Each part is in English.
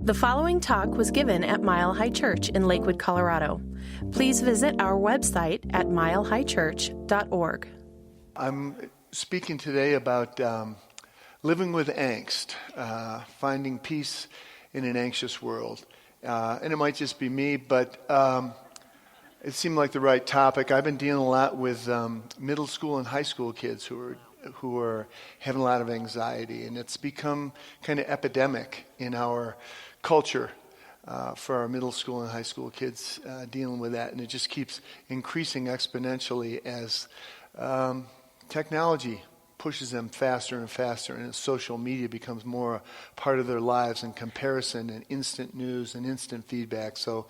The following talk was given at Mile High Church in Lakewood, Colorado. Please visit our website at milehighchurch.org. I'm speaking today about living with angst, finding peace in an anxious world. And it might just be me, but it seemed like the right topic. I've been dealing a lot with middle school and high school kids who are having a lot of anxiety, and it's become kind of epidemic in our culture for our middle school and high school kids dealing with that, and it just keeps increasing exponentially as technology pushes them faster and faster, and as social media becomes more a part of their lives, and comparison and instant news and instant feedback. So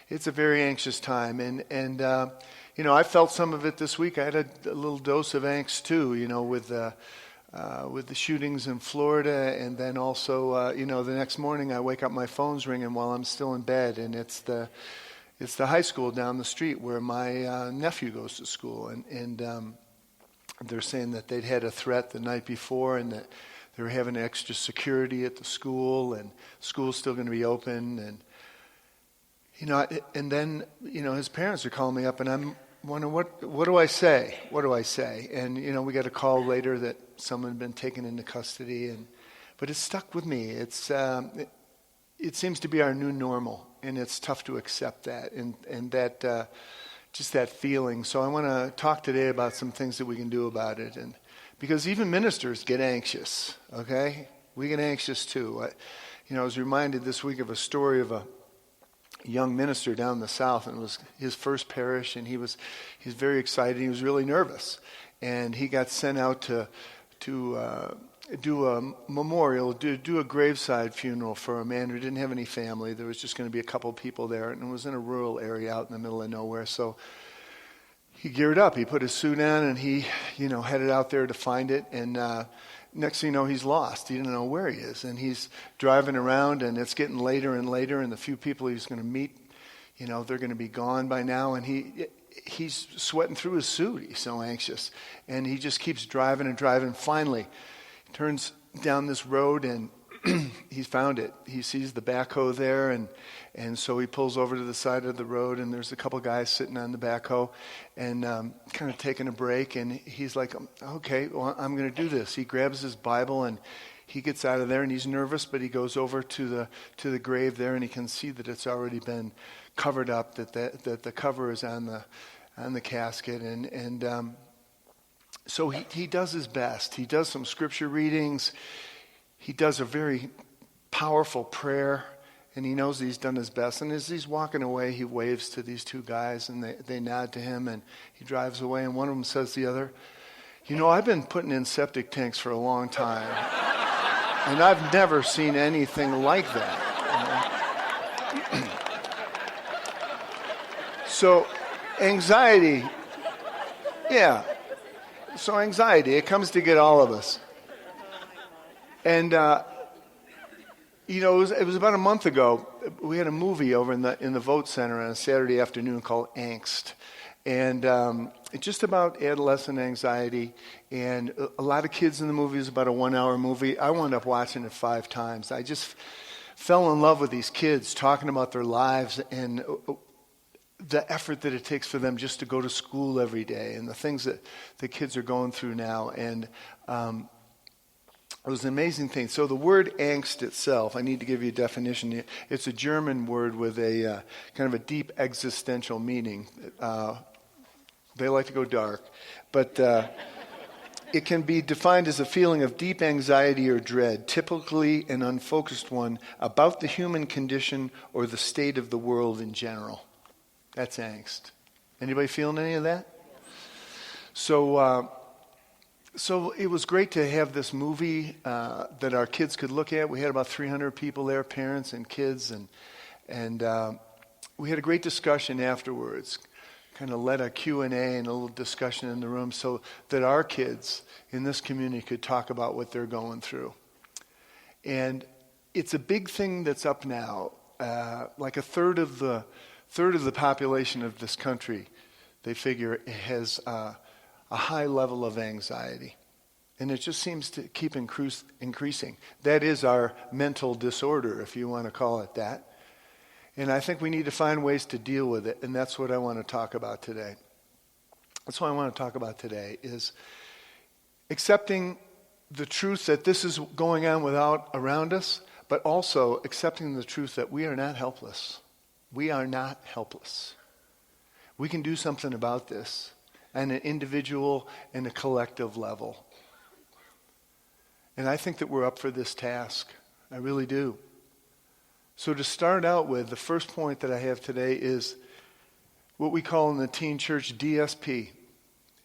it's a very anxious time, and I felt some of it this week. I had a little dose of angst too, with the shootings in Florida, and then also, the next morning I wake up, my phone's ringing while I'm still in bed, and it's the high school down the street where my nephew goes to school, and they're saying that they'd had a threat the night before, and that they were having extra security at the school, and school's still going to be open, and then his parents are calling me up, and I'm wondering, what do I say? What do I say? And we got a call later that someone had been taken into custody, but it stuck with me. It seems to be our new normal, and it's tough to accept that, and that just that feeling. So I want to talk today about some things that we can do about it, and because even ministers get anxious. Okay, we get anxious too. I was reminded this week of a story of a young minister down in the South, and it was his first parish, and he's very excited. He was really nervous, and he got sent out to do a memorial, do a graveside funeral for a man who didn't have any family. There was just going to be a couple people there, and it was in a rural area out in the middle of nowhere. So he geared up. He put his suit on, and he, headed out there to find it. And next thing you know, he's lost. He didn't know where he is, and he's driving around, and it's getting later and later. And the few people he's going to meet, they're going to be gone by now, and he's sweating through his suit. He's so anxious, and he just keeps driving and driving. Finally, turns down this road, and he's found it. He sees the backhoe there, and so he pulls over to the side of the road, and there's a couple guys sitting on the backhoe and kind of taking a break, and he's like, okay, well, I'm going to do this. He grabs his Bible, and he gets out of there, and he's nervous, but he goes over to the grave there, and he can see that it's already been covered up, that the cover is on the casket, and so he does his best. He does some scripture readings. He does a very powerful prayer, and he knows he's done his best. And as he's walking away, he waves to these two guys, and they nod to him, and he drives away. And one of them says to the other, I've been putting in septic tanks for a long time, and I've never seen anything like that. So anxiety, So anxiety, it comes to get all of us. And, it was about a month ago, we had a movie over in the Vote Center on a Saturday afternoon called Angst. And it's just about adolescent anxiety. And a lot of kids in the movie. It was about a 1-hour movie. I wound up watching it 5 times. I just fell in love with these kids talking about their lives and the effort that it takes for them just to go to school every day, and the things that the kids are going through now. And it was an amazing thing. So the word angst itself, I need to give you a definition. It's a German word with a kind of a deep existential meaning. They like to go dark. But it can be defined as a feeling of deep anxiety or dread, typically an unfocused one, about the human condition or the state of the world in general. That's angst. Anybody feeling any of that? So it was great to have this movie that our kids could look at. We had about 300 people there, parents and kids, and we had a great discussion afterwards. Kind of led a Q&A and a little discussion in the room so that our kids in this community could talk about what they're going through. And it's a big thing that's up now. Like a third of the population of this country, they figure, has a high level of anxiety. And it just seems to keep increasing. That is our mental disorder, if you want to call it that. And I think we need to find ways to deal with it, and that's what I want to talk about today. That's what I want to talk about today, is accepting the truth that this is going on around us, but also accepting the truth that we are not helpless. We are not helpless. We can do something about this on an individual and a collective level. And I think that we're up for this task. I really do. So to start out with, the first point that I have today is what we call in the teen church DSP,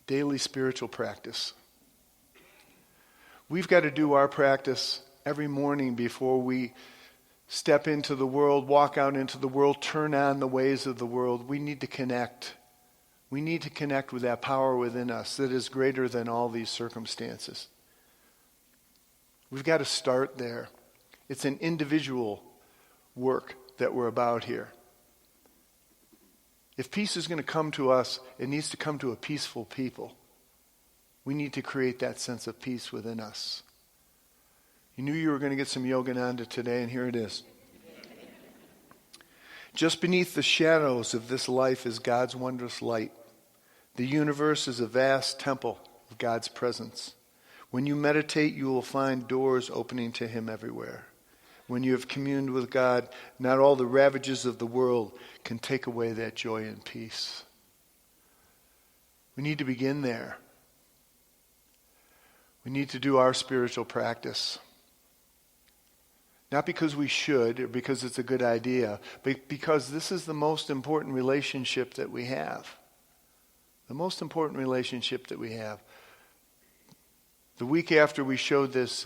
daily spiritual practice. We've got to do our practice every morning before we step into the world, walk out into the world, turn on the ways of the world. We need to connect. We need to connect with that power within us that is greater than all these circumstances. We've got to start there. It's an individual work that we're about here. If peace is going to come to us, it needs to come to a peaceful people. We need to create that sense of peace within us. You knew you were going to get some Yogananda today, and here it is. Just beneath the shadows of this life is God's wondrous light. The universe is a vast temple of God's presence. When you meditate, you will find doors opening to Him everywhere. When you have communed with God, not all the ravages of the world can take away that joy and peace. We need to begin there. We need to do our spiritual practice. Not because we should or because it's a good idea, but because this is the most important relationship that we have. The most important relationship that we have. The week after we showed this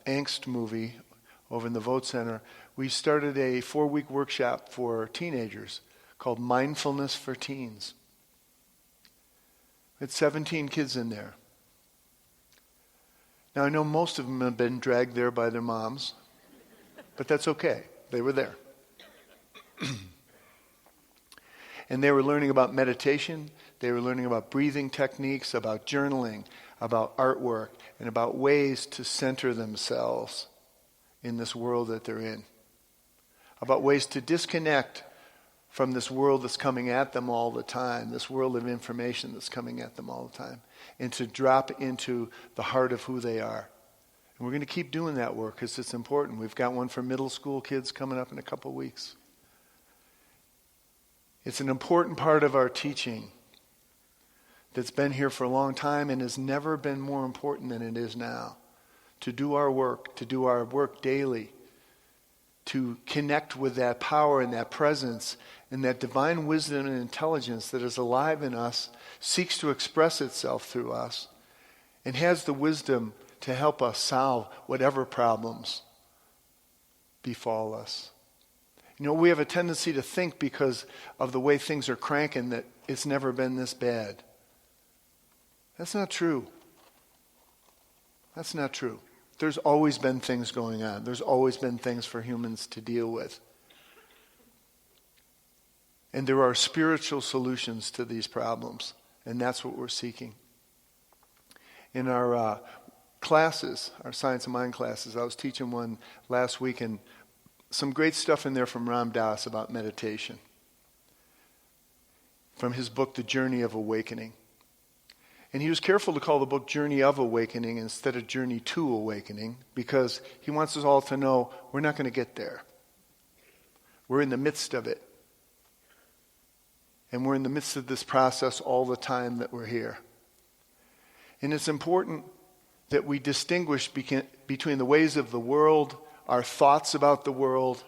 Angst movie over in the Vote Center, we started a 4-week workshop for teenagers called Mindfulness for Teens. We had 17 kids in there. Now I know most of them have been dragged there by their moms, but that's okay. They were there. And they were learning about meditation. They were learning about breathing techniques, about journaling, about artwork, and about ways to center themselves in this world that they're in. About ways to disconnect from this world that's coming at them all the time, this world of information that's coming at them all the time, and to drop into the heart of who they are. And we're going to keep doing that work because it's important. We've got one for middle school kids coming up in a couple of weeks. It's an important part of our teaching that's been here for a long time and has never been more important than it is now. To do our work daily, to connect with that power and that presence and that divine wisdom and intelligence that is alive in us, seeks to express itself through us, and has the wisdom to help us solve whatever problems befall us. You know, we have a tendency to think because of the way things are cranking that it's never been this bad. That's not true. That's not true. There's always been things going on. There's always been things for humans to deal with. And there are spiritual solutions to these problems. And that's what we're seeking. In our classes, our Science of Mind classes, I was teaching one last week, and some great stuff in there from Ram Dass about meditation. From his book, The Journey of Awakening. And he was careful to call the book Journey of Awakening instead of Journey to Awakening, because he wants us all to know we're not going to get there. We're in the midst of it. And we're in the midst of this process all the time that we're here. And it's important that we distinguish between the ways of the world, our thoughts about the world,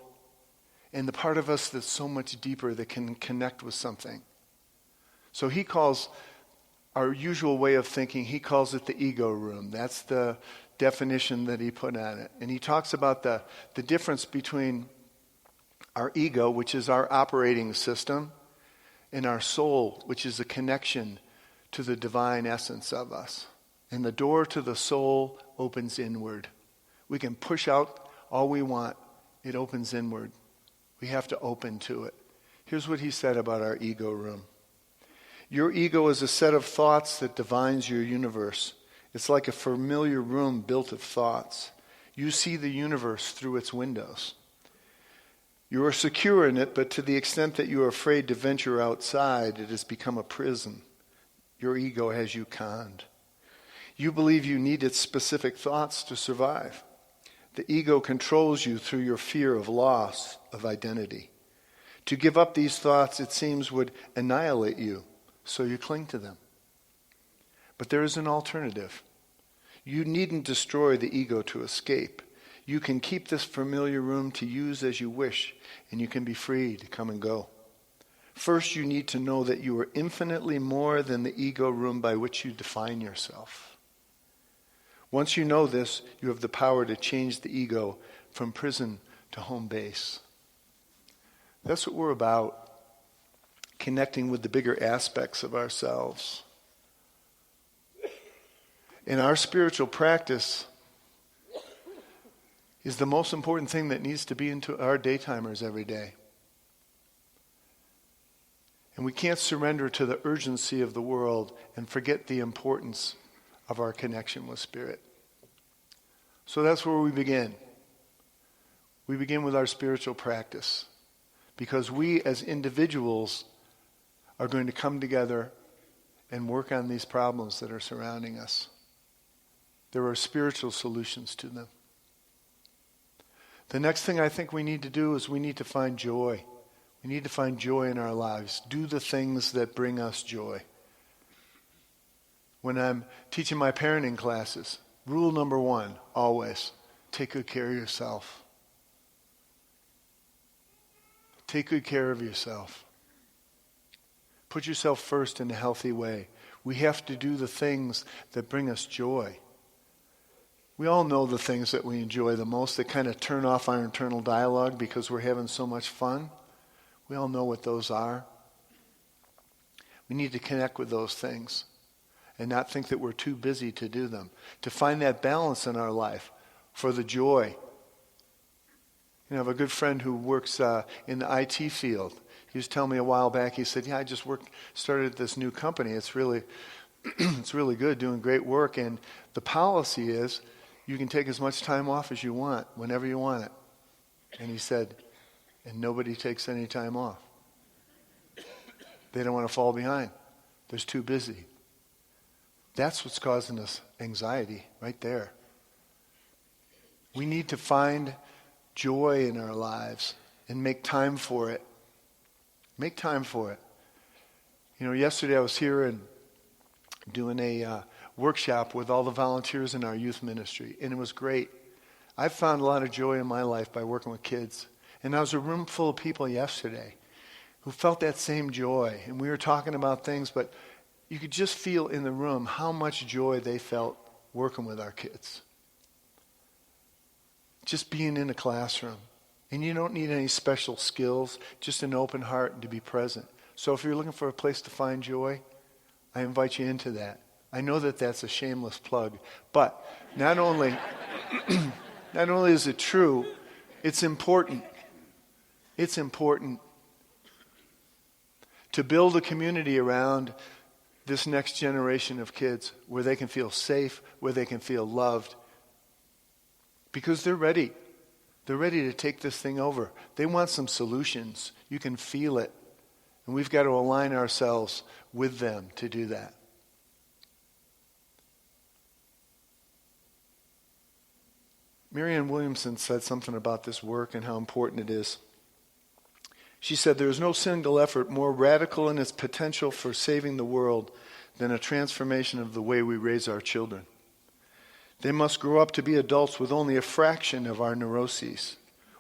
and the part of us that's so much deeper that can connect with something. So he calls our usual way of thinking, he calls it the ego room. That's the definition that he put on it. And he talks about the difference between our ego, which is our operating system, and our soul, which is a connection to the divine essence of us. And the door to the soul opens inward. We can push out all we want. It opens inward. We have to open to it. Here's what he said about our ego room. Your ego is a set of thoughts that defines your universe. It's like a familiar room built of thoughts. You see the universe through its windows. You are secure in it, but to the extent that you are afraid to venture outside, it has become a prison. Your ego has you conned. You believe you need its specific thoughts to survive. The ego controls you through your fear of loss of identity. To give up these thoughts, it seems, would annihilate you, so you cling to them. But there is an alternative. You needn't destroy the ego to escape. You can keep this familiar room to use as you wish, and you can be free to come and go. First, you need to know that you are infinitely more than the ego room by which you define yourself. Once you know this, you have the power to change the ego from prison to home base. That's what we're about, connecting with the bigger aspects of ourselves. In our spiritual practice is the most important thing that needs to be into our daytimers every day. And we can't surrender to the urgency of the world and forget the importance of our connection with Spirit. So that's where we begin. We begin with our spiritual practice, because we as individuals are going to come together and work on these problems that are surrounding us. There are spiritual solutions to them. The next thing I think we need to do is we need to find joy. We need to find joy in our lives. Do the things that bring us joy. When I'm teaching my parenting classes, rule number 1, always, take good care of yourself. Take good care of yourself. Put yourself first in a healthy way. We have to do the things that bring us joy. We all know the things that we enjoy the most that kind of turn off our internal dialogue because we're having so much fun. We all know what those are. We need to connect with those things and not think that we're too busy to do them. To find that balance in our life for the joy. You know, I have a good friend who works in the IT field. He was telling me a while back, he said, I just started this new company. It's really, it's really good, doing great work. And the policy is you can take as much time off as you want, whenever you want it. And he said, and nobody takes any time off. They don't want to fall behind. They're too busy. That's what's causing us anxiety right there. We need to find joy in our lives and make time for it. Make time for it. You know, yesterday I was here and doing a workshop with all the volunteers in our youth ministry, and it was great. I've found a lot of joy in my life by working with kids. And I was a room full of people yesterday who felt that same joy. And we were talking about things, but you could just feel in the room how much joy they felt working with our kids. Just being in a classroom. And you don't need any special skills, just an open heart and to be present. So if you're looking for a place to find joy, I invite you into that. I know that that's a shameless plug, but not only is it true, it's important. It's important to build a community around this next generation of kids where they can feel safe, where they can feel loved, because they're ready. They're ready to take this thing over. They want some solutions. You can feel it. And we've got to align ourselves with them to do that. Marianne Williamson said something about this work and how important it is. She said, there is no single effort more radical in its potential for saving the world than a transformation of the way we raise our children. They must grow up to be adults with only a fraction of our neuroses,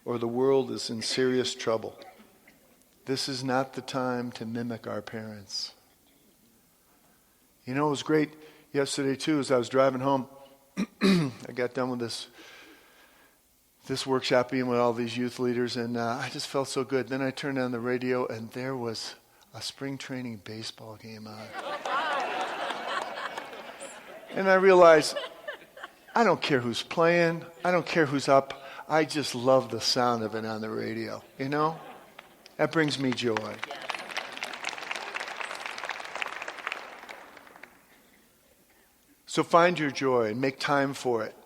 or the world is in serious trouble. This is not the time to mimic our parents. You know, it was great yesterday too, as I was driving home. I got done with this workshop, being with all these youth leaders, and I just felt so good. Then I turned on the radio, and there was a spring training baseball game on. And I realized, I don't care who's playing. I don't care who's up. I just love the sound of it on the radio, you know? That brings me joy. So find your joy and make time for it.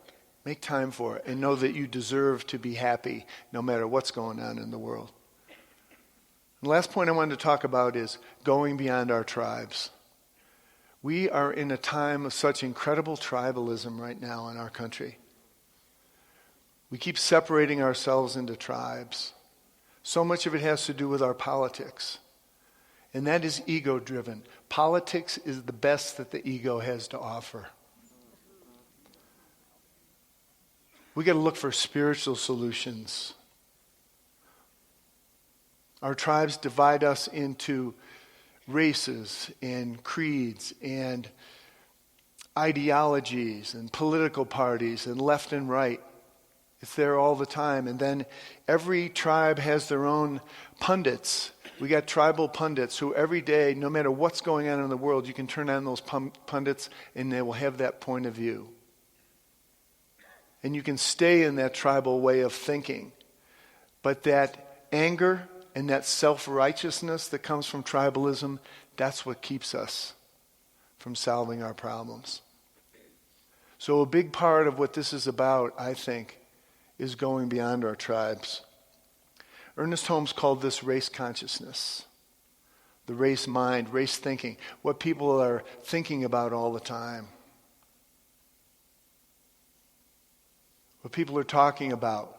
Make time for it and know that you deserve to be happy no matter what's going on in the world. The last point I wanted to talk about is going beyond our tribes. We are in a time of such incredible tribalism right now in our country. We keep separating ourselves into tribes. So much of it has to do with our politics. And that is ego-driven. Politics is the best that the ego has to offer. We got to look for spiritual solutions. Our tribes divide us into races and creeds and ideologies and political parties and left and right. It's there all the time. And then every tribe has their own pundits. We got tribal pundits who every day, no matter what's going on in the world, you can turn on those pundits and they will have that point of view. And you can stay in that tribal way of thinking. But that anger and that self-righteousness that comes from tribalism, that's what keeps us from solving our problems. So a big part of what this is about, I think, is going beyond our tribes. Ernest Holmes called this race consciousness, the race mind, race thinking, what people are thinking about all the time, what people are talking about.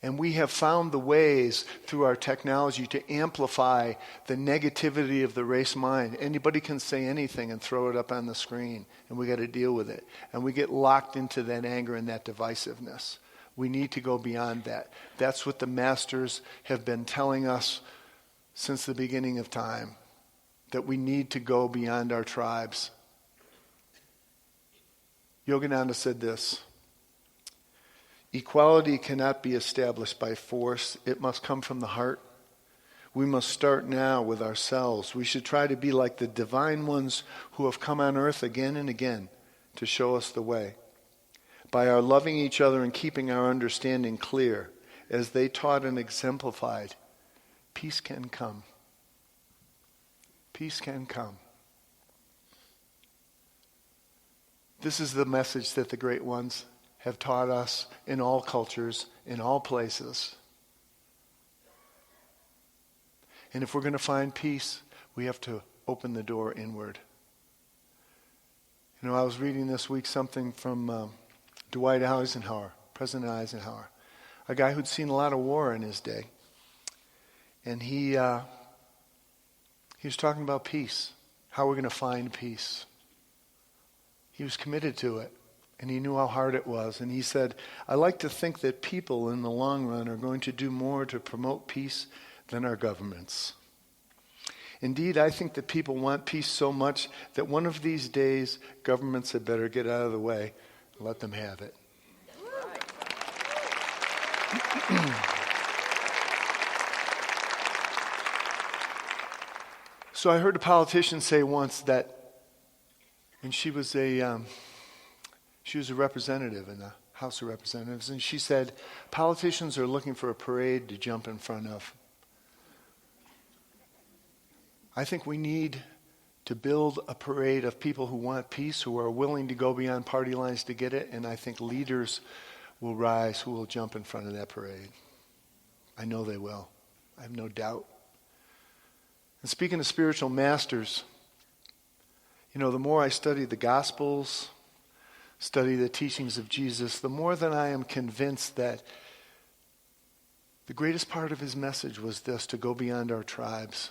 And we have found the ways through our technology to amplify the negativity of the race mind. Anybody can say anything and throw it up on the screen, and we got to deal with it. And we get locked into that anger and that divisiveness. We need to go beyond that. That's what the masters have been telling us since the beginning of time, that we need to go beyond our tribes. Yogananda said this: equality cannot be established by force. It must come from the heart. We must start now with ourselves. We should try to be like the divine ones who have come on earth again and again to show us the way. By our loving each other and keeping our understanding clear, as they taught and exemplified, peace can come. Peace can come. This is the message that the great ones have taught us in all cultures, in all places. And if we're going to find peace, we have to open the door inward. You know, I was reading this week something from Dwight Eisenhower, President Eisenhower, a guy who'd seen a lot of war in his day. And he was talking about peace, how we're going to find peace. He was committed to it. And he knew how hard it was. And he said, I like to think that people in the long run are going to do more to promote peace than our governments. Indeed, I think that people want peace so much that one of these days, governments had better get out of the way and let them have it. So I heard a politician say once that when she was a representative in the House of Representatives, and she said, politicians are looking for a parade to jump in front of. I think we need to build a parade of people who want peace, who are willing to go beyond party lines to get it, and I think leaders will rise who will jump in front of that parade. I know they will. I have no doubt. And speaking of spiritual masters, you know, the more I study the Gospels, study the teachings of Jesus, the more that I am convinced that the greatest part of his message was this: to go beyond our tribes.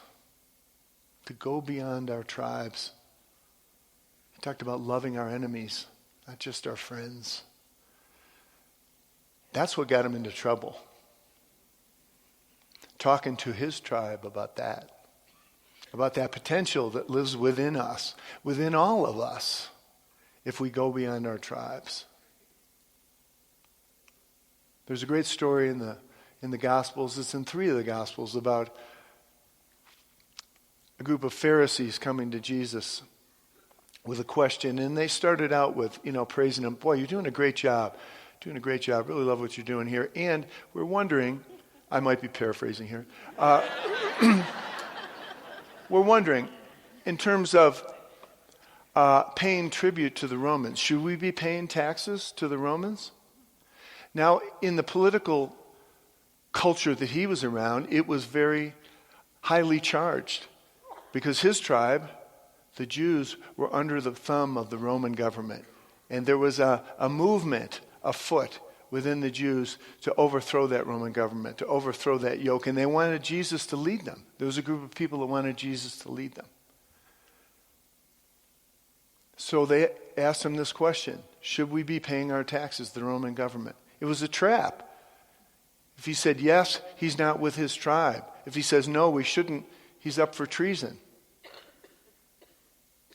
To go beyond our tribes. He talked about loving our enemies, not just our friends. That's what got him into trouble. Talking to his tribe about that potential that lives within us, within all of us, if we go beyond our tribes. There's a great story in the Gospels. It's in 3 of the Gospels about a group of Pharisees coming to Jesus with a question. And they started out with, praising him. Boy, you're doing a great job. Doing a great job. Really love what you're doing here. And we're wondering, I might be paraphrasing here. We're wondering, in terms of paying tribute to the Romans. Should we be paying taxes to the Romans? Now, in the political culture that he was around, it was very highly charged because his tribe, the Jews, were under the thumb of the Roman government. And there was a movement afoot within the Jews to overthrow that Roman government, to overthrow that yoke. And they wanted Jesus to lead them. There was a group of people that wanted Jesus to lead them. So they asked him this question: should we be paying our taxes to the Roman government? It was a trap. If he said yes, he's not with his tribe. If he says no, we shouldn't, he's up for treason.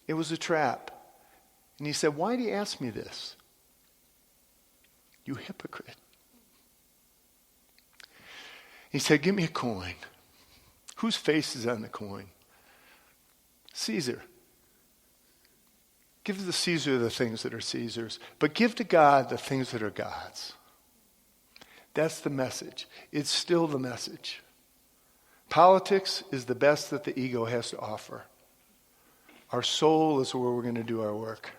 It was a trap. And he said, why do you ask me this? You hypocrite. He said, give me a coin. Whose face is on the coin? Caesar. Give to Caesar the things that are Caesar's, but give to God the things that are God's. That's the message. It's still the message. Politics is the best that the ego has to offer. Our soul is where we're going to do our work.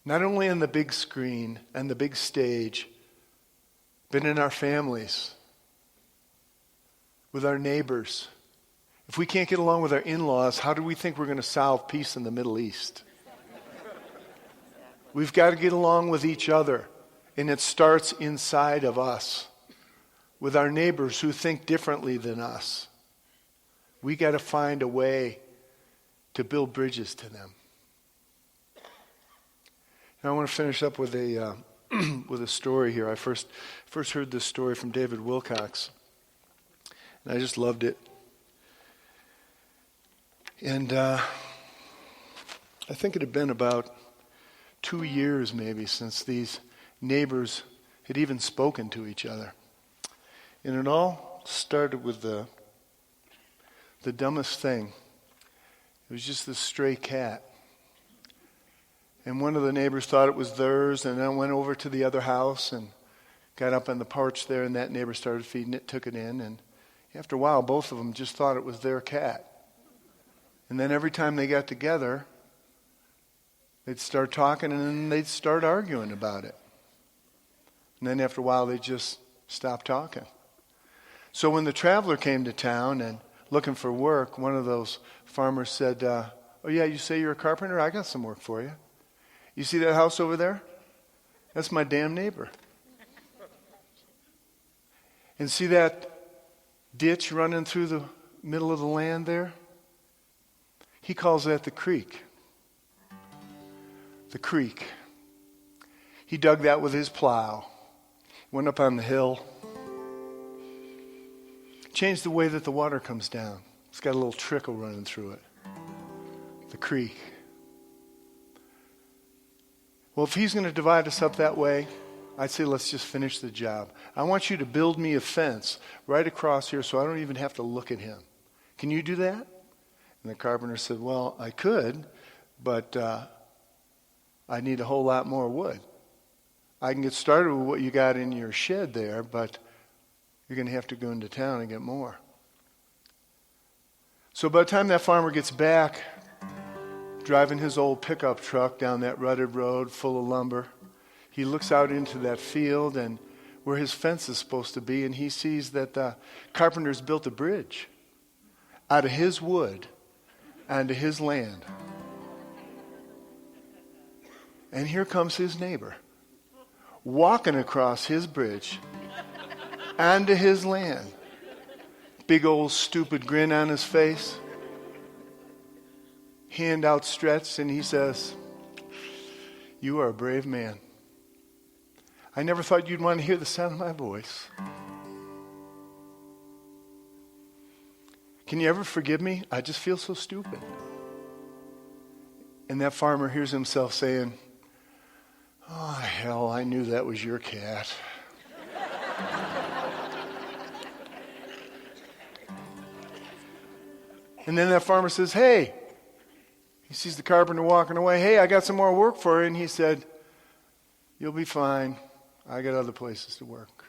Not only on the big screen and the big stage, but in our families, with our neighbors. If we can't get along with our in-laws, how do we think we're going to solve peace in the Middle East? We've got to get along with each other, and it starts inside of us, with our neighbors who think differently than us. We got to find a way to build bridges to them. Now I want to finish up with a with a story here. I first heard this story from David Wilcox, and I just loved it. And I think it had been about 2 years maybe since these neighbors had even spoken to each other. And it all started with the dumbest thing. It was just this stray cat. And one of the neighbors thought it was theirs, and then went over to the other house and got up on the porch there, and that neighbor started feeding it, took it in, and after a while both of them just thought it was their cat. And then every time they got together, they'd start talking and then they'd start arguing about it. And then after a while, they'd just stop talking. So when the traveler came to town and looking for work, one of those farmers said, oh yeah, you say you're a carpenter? I got some work for you. You see that house over there? That's my damn neighbor. And see that ditch running through the middle of the land there? He calls that the creek. The creek. He dug that with his plow. Went up on the hill. Changed the way that the water comes down. It's got a little trickle running through it. The creek. Well, if he's going to divide us up that way, I'd say let's just finish the job. I want you to build me a fence right across here so I don't even have to look at him. Can you do that? And the carpenter said, well, I could, but I need a whole lot more wood. I can get started with what you got in your shed there, but you're going to have to go into town and get more. So by the time that farmer gets back, driving his old pickup truck down that rutted road full of lumber, he looks out into that field and where his fence is supposed to be, and he sees that the carpenter's built a bridge out of his wood onto his land. And here comes his neighbor, walking across his bridge onto his land. Big old stupid grin on his face, hand outstretched, and he says, you are a brave man. I never thought you'd want to hear the sound of my voice. Can you ever forgive me? I just feel so stupid. And that farmer hears himself saying, oh, hell, I knew that was your cat. And then that farmer says, hey, he sees the carpenter walking away. Hey, I got some more work for you. And he said, you'll be fine. I got other places to work.